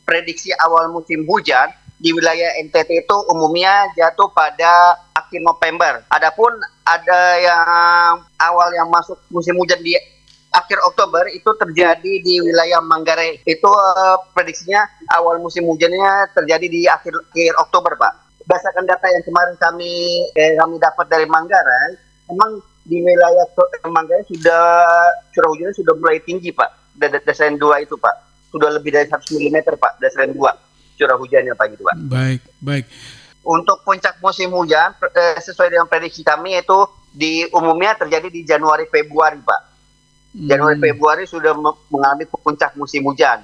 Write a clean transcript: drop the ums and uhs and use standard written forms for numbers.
prediksi awal musim hujan di wilayah NTT itu umumnya jatuh pada akhir November. Adapun ada yang awal yang masuk musim hujan di akhir Oktober itu terjadi di wilayah Manggarai. Itu prediksinya awal musim hujannya terjadi di akhir Oktober, Pak. Berdasarkan data yang kemarin kami dapat dari Manggarai, memang di wilayah Manggarai sudah curah hujannya sudah mulai tinggi, Pak. Desain 2 itu, Pak. Sudah lebih dari 100 mm, Pak, desain 2 curah hujannya, Pak, gitu, Pak. Baik. Untuk puncak musim hujan, sesuai dengan prediksi kami itu di umumnya terjadi di Januari Februari, Pak. Januari Februari sudah mengalami puncak musim hujan.